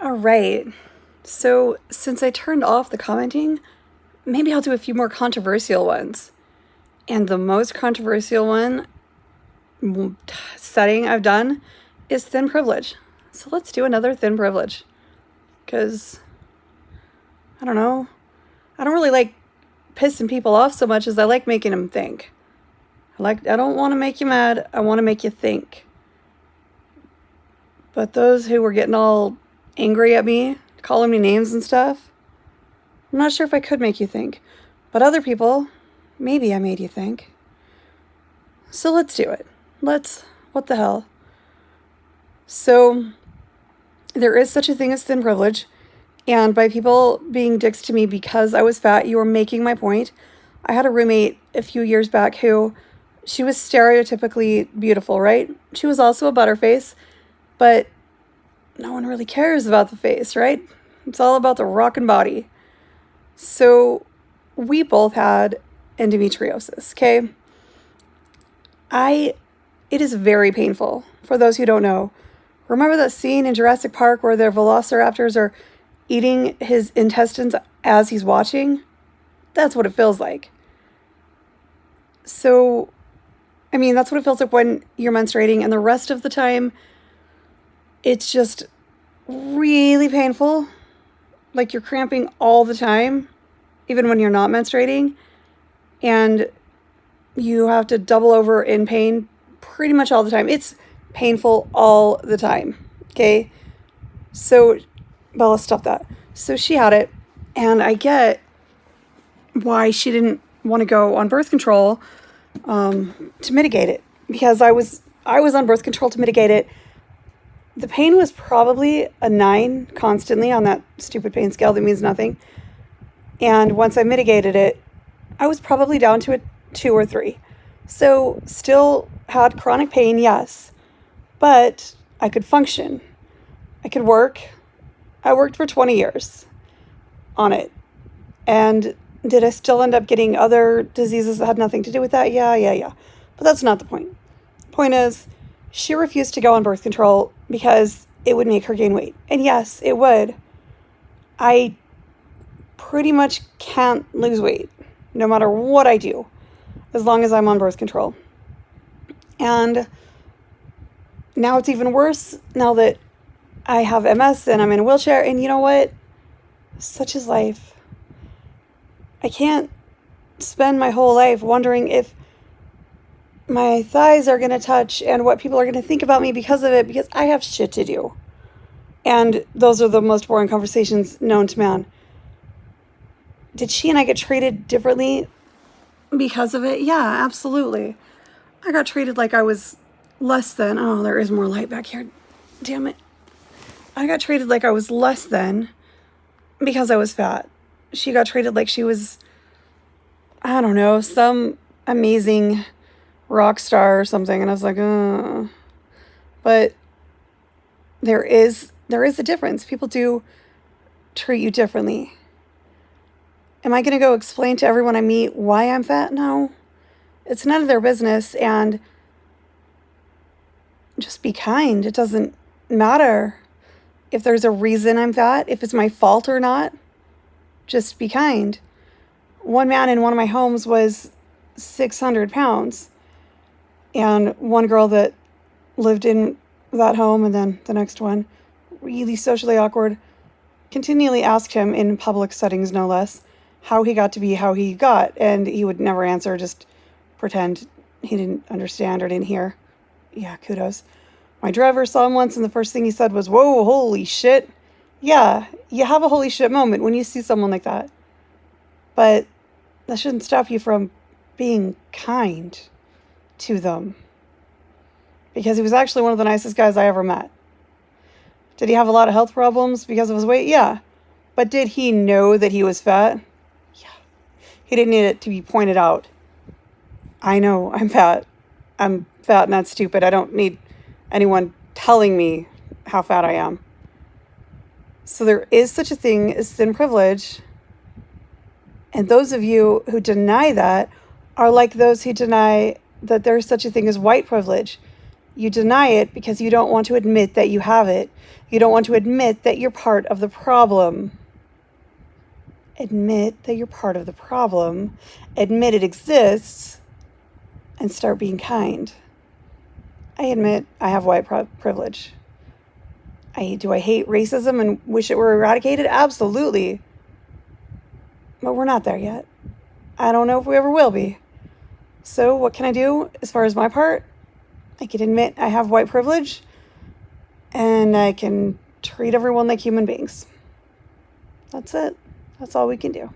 All right. So, since I turned off the commenting, maybe I'll do a few more controversial ones. And the most controversial one setting I've done is thin privilege. So, let's do another thin privilege. Because, I don't know, I don't really like pissing people off so much as I like making them think. I don't want to make you mad, I want to make you think. But those who were getting all angry at me, calling me names and stuff, I'm not sure if I could make you think. But other people, maybe I made you think. So let's do it. What the hell? So, there is such a thing as thin privilege. And by people being dicks to me because I was fat, you were making my point. I had a roommate a few years back who, she was stereotypically beautiful, right? She was also a butterface, but no one really cares about the face, right? It's all about the rockin' body. So we both had endometriosis, okay? It is very painful. For those who don't know, remember that scene in Jurassic Park where the velociraptors are eating his intestines as he's watching? That's what it feels like. So, I mean, that's what it feels like when you're menstruating, and the rest of the time, it's just really painful. Like you're cramping all the time, even when you're not menstruating, and you have to double over in pain pretty much all the time. It's painful all the time, okay? So, Bella, stop that. So she had it, and I get why she didn't want to go on birth control to mitigate it, because I was on birth control to mitigate it. The pain was probably a 9 constantly on that stupid pain scale that means nothing. And once I mitigated it, I was probably down to a 2 or 3. So still had chronic pain, yes, but I could function. I could work. I worked for 20 years on it. And did I still end up getting other diseases that had nothing to do with that? Yeah. But that's not the point. The point is, she refused to go on birth control because it would make her gain weight. And yes, it would. I pretty much can't lose weight, no matter what I do, as long as I'm on birth control. And now it's even worse now that I have MS and I'm in a wheelchair. And you know what? Such is life. I can't spend my whole life wondering if my thighs are going to touch and what people are going to think about me because of it, because I have shit to do. And those are the most boring conversations known to man. Did she and I get treated differently because of it? Yeah, absolutely. I got treated like I was less than. Oh, there is more light back here. Damn it. I got treated like I was less than because I was fat. She got treated like she was, I don't know, some amazing rock star or something. And I was like, But there is a difference. People do treat you differently. Am I going to go explain to everyone I meet why I'm fat? No. It's none of their business. And just be kind. It doesn't matter if there's a reason I'm fat, if it's my fault or not. Just be kind. One man in one of my homes was 600 pounds. And one girl that lived in that home, and then the next one, really socially awkward, continually asked him in public settings, no less, how he got to be how he got. And he would never answer, just pretend he didn't understand or didn't hear. Yeah, kudos. My driver saw him once, and the first thing he said was, "Whoa, holy shit." Yeah, you have a holy shit moment when you see someone like that. But that shouldn't stop you from being kind to them. Because he was actually one of the nicest guys I ever met. Did he have a lot of health problems because of his weight? Yeah. But did he know that he was fat? Yeah. He didn't need it to be pointed out. I know I'm fat. I'm fat and that's stupid. I don't need anyone telling me how fat I am. So there is such a thing as thin privilege. And those of you who deny that are like those who deny that there's such a thing as white privilege. You deny it because you don't want to admit that you have it. You don't want to admit that you're part of the problem. Admit that you're part of the problem. Admit it exists and start being kind. I admit I have white privilege. Do I hate racism and wish it were eradicated? Absolutely. But we're not there yet. I don't know if we ever will be. So what can I do as far as my part? I can admit I have white privilege, and I can treat everyone like human beings. That's it. That's all we can do.